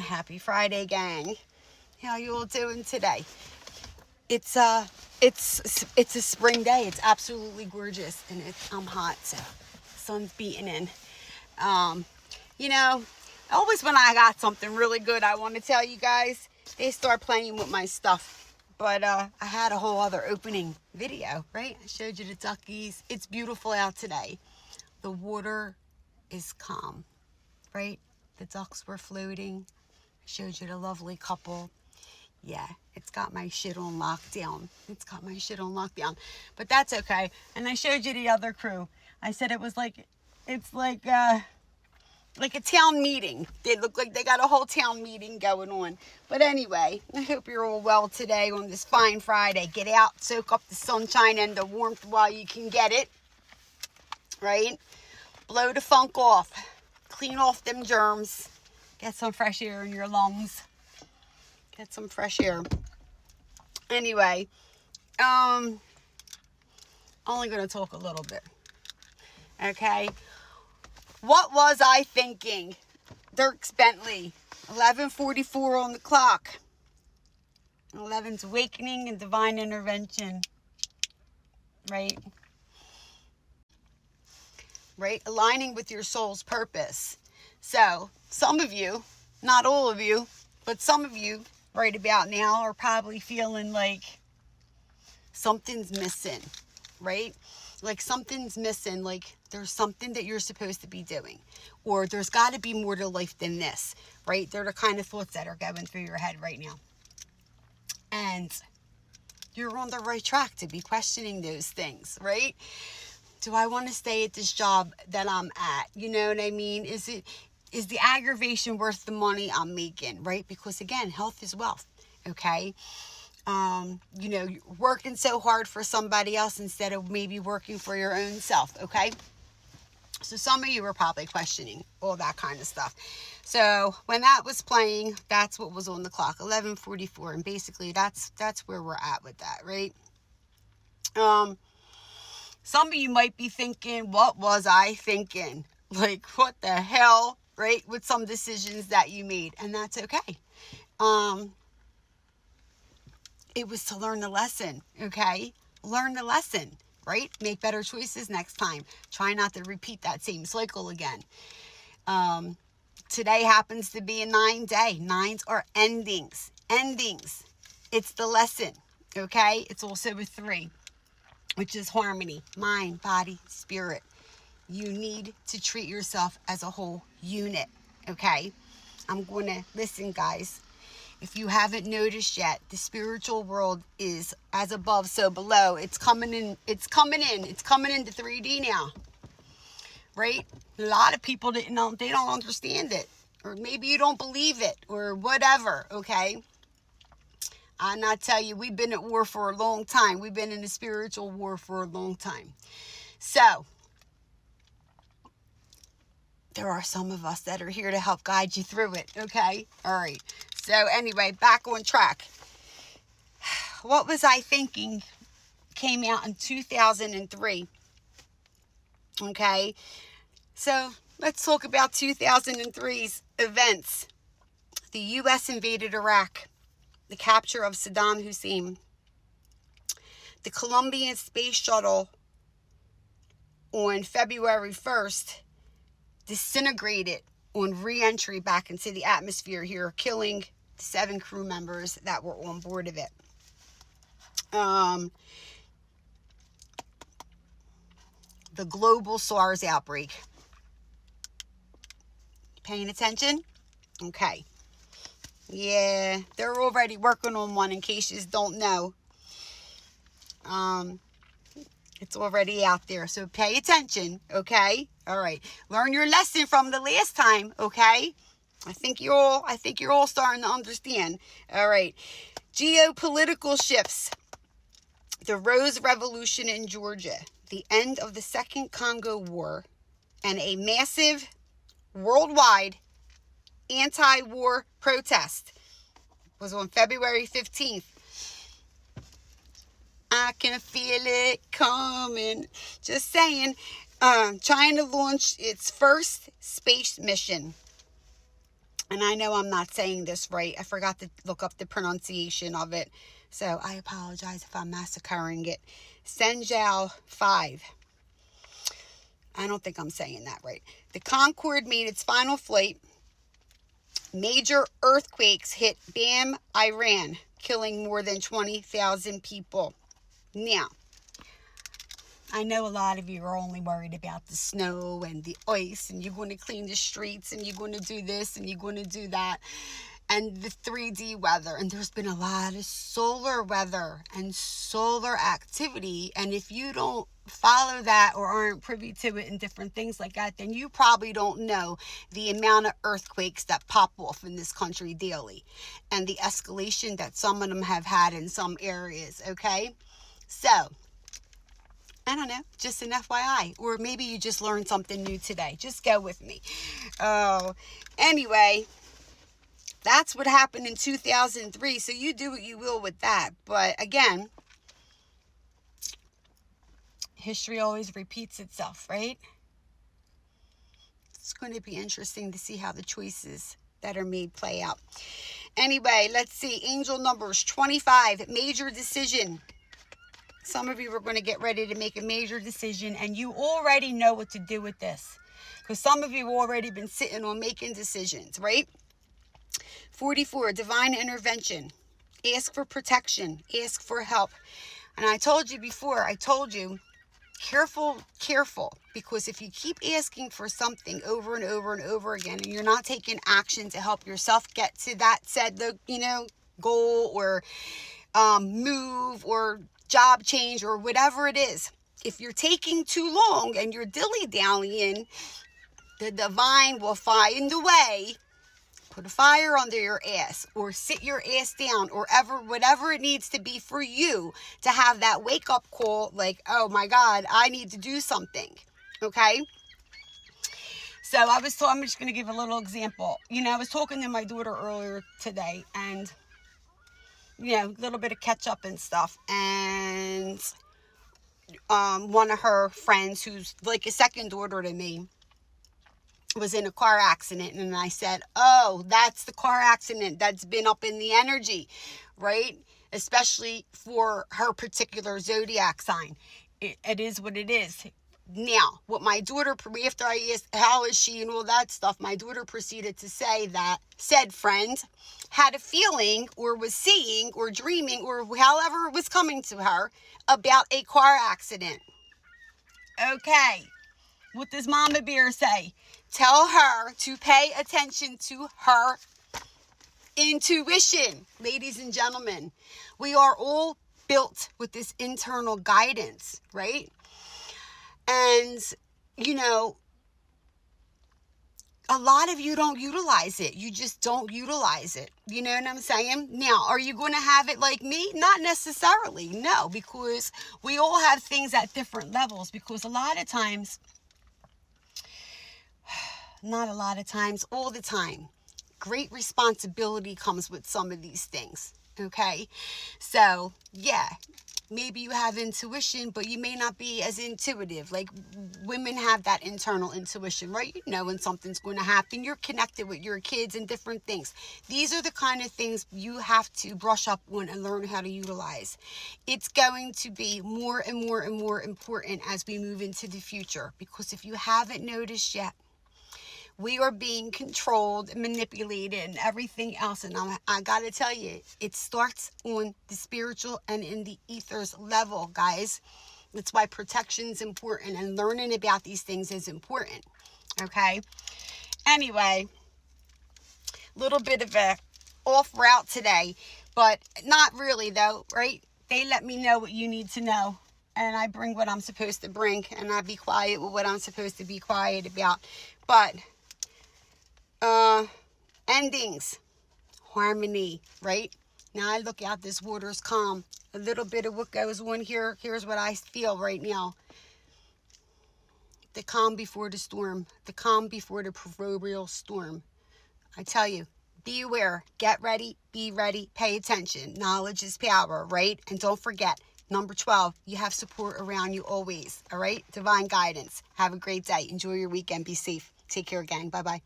Happy Friday, gang. How you all doing today? It's a spring day. It's absolutely gorgeous, and I'm hot, so sun's beating in. Always when I got something really good I want to tell you guys, they start playing with my stuff. But I had a whole other opening video, right? I showed you the duckies. It's beautiful out today. The water is calm, right? The ducks were floating. I showed you the lovely couple. Yeah, it's got my shit on lockdown. But that's okay. And I showed you the other crew. I said it's like a town meeting. They look like they got a whole town meeting going on. But anyway, I hope you're all well today on this fine Friday. Get out, soak up the sunshine and the warmth while you can get it. Right? Blow the funk off. Clean off them germs. Get some fresh air in your lungs. Get some fresh air. Anyway, only going to talk a little bit. Okay? What was I thinking? Dirks Bentley, 11:44 on the clock. 11's awakening and divine intervention. Right? Right? Aligning with your soul's purpose. So, some of you, not all of you, but some of you right about now are probably feeling like something's missing, right? Like something's missing, like there's something that you're supposed to be doing, or there's got to be more to life than this, right? They're the kind of thoughts that are going through your head right now. And you're on the right track to be questioning those things, right? Do I want to stay at this job that I'm at? You know what I mean? Is the aggravation worth the money I'm making, right? Because again, health is wealth, okay? You're working so hard for somebody else instead of maybe working for your own self, okay? So some of you were probably questioning all that kind of stuff. So when that was playing, that's what was on the clock, 11:44, and basically that's where we're at with that, right? Some of you might be thinking, what was I thinking? Like, what the hell, right? With some decisions that you made, and that's okay. It was to learn the lesson, okay? Learn the lesson, right? Make better choices next time. Try not to repeat that same cycle again. Today happens to be a 9-day. 9s are endings. It's the lesson, okay? It's also a 3, which is harmony, mind, body, spirit. You need to treat yourself as a whole unit, okay? I'm going to listen, guys. If you haven't noticed yet, the spiritual world is as above, so below. It's coming into 3D now, right? A lot of people they don't understand it, or maybe you don't believe it, or whatever, okay? I not tell you, we've been at war for a long time. We've been in a spiritual war for a long time. So, there are some of us that are here to help guide you through it, okay? All right. So, anyway, back on track. What Was I Thinking came out in 2003, okay? So, let's talk about 2003's events. The U.S. invaded Iraq. The capture of Saddam Hussein. The Colombian space shuttle on February 1st disintegrated on re-entry back into the atmosphere here, killing 7 crew members that were on board of it. The global SARS outbreak. Paying attention? Okay. Yeah, they're already working on one in case you don't know. It's already out there, so pay attention, okay? All right. Learn your lesson from the last time, okay? I think you're all starting to understand. All right. Geopolitical shifts. The Rose Revolution in Georgia, the end of the Second Congo War, and a massive worldwide anti-war protest was on February 15th. I can feel it coming. Just saying. China launched its first space mission. And I know I'm not saying this right. I forgot to look up the pronunciation of it. So I apologize if I'm massacring it. Senjal 5. I don't think I'm saying that right. The Concorde made its final flight. Major earthquakes hit Bam, Iran, killing more than 20,000 people. Now, I know a lot of you are only worried about the snow and the ice, and you're going to clean the streets, and you're going to do this, and you're going to do that, and the 3D weather. And there's been a lot of solar weather and solar activity, and if you don't follow that or aren't privy to it and different things like that, then you probably don't know the amount of earthquakes that pop off in this country daily, and the escalation that some of them have had in some areas, okay? So, I don't know, just an FYI. Or maybe you just learned something new today. Just go with me. Oh, anyway, that's what happened in 2003. So you do what you will with that. But again, history always repeats itself, right? It's going to be interesting to see how the choices that are made play out. Anyway, let's see. Angel numbers 25, major decision. Some of you are going to get ready to make a major decision, and you already know what to do with this, because some of you have already been sitting on making decisions, right? 44, divine intervention. Ask for protection. Ask for help. And I told you before, careful, because if you keep asking for something over and over and over again, and you're not taking action to help yourself get to that said, goal or move or job change or whatever it is, if you're taking too long and you're dilly-dallying, the divine will find a way, put a fire under your ass, or sit your ass down, or whatever it needs to be for you to have that wake-up call, like, oh my God, I need to do something, okay? So I'm just going to give a little example. I was talking to my daughter earlier today, and a little bit of catch up and stuff. And one of her friends, who's like a second daughter to me, was in a car accident. And I said, oh, that's the car accident that's been up in the energy, right? Especially for her particular zodiac sign. It is what it is. Now, what my daughter, after I asked how is she and all that stuff, my daughter proceeded to say that said friend had a feeling or was seeing or dreaming or however it was coming to her about a car accident. Okay, what does Mama Bear say? Tell her to pay attention to her intuition. Ladies and gentlemen, we are all built with this internal guidance, right? And, a lot of you don't utilize it. You just don't utilize it. You know what I'm saying? Now, are you going to have it like me? Not necessarily. No, because we all have things at different levels. Because a lot of times, not a lot of times, all the time, great responsibility comes with some of these things. Okay? So, yeah. Maybe you have intuition, but you may not be as intuitive. Like, women have that internal intuition, right? You know when something's going to happen. You're connected with your kids and different things. These are the kind of things you have to brush up on and learn how to utilize. It's going to be more and more and more important as we move into the future. Because if you haven't noticed yet, we are being controlled, manipulated, and everything else. And I got to tell you, it starts on the spiritual and in the ethers level, guys. That's why protection is important, and learning about these things is important, okay? Anyway, little bit of a off route today, but not really, though, right? They let me know what you need to know, and I bring what I'm supposed to bring, and I be quiet with what I'm supposed to be quiet about. But endings, harmony, right? Now I look out, this water's calm. A little bit of what goes on here. Here's what I feel right now. The calm before the storm. The calm before the proverbial storm. I tell you, be aware, get ready, be ready, pay attention. Knowledge is power, right? And don't forget, number 12, you have support around you always, all right? Divine guidance. Have a great day. Enjoy your weekend. Be safe. Take care, gang. Bye-bye.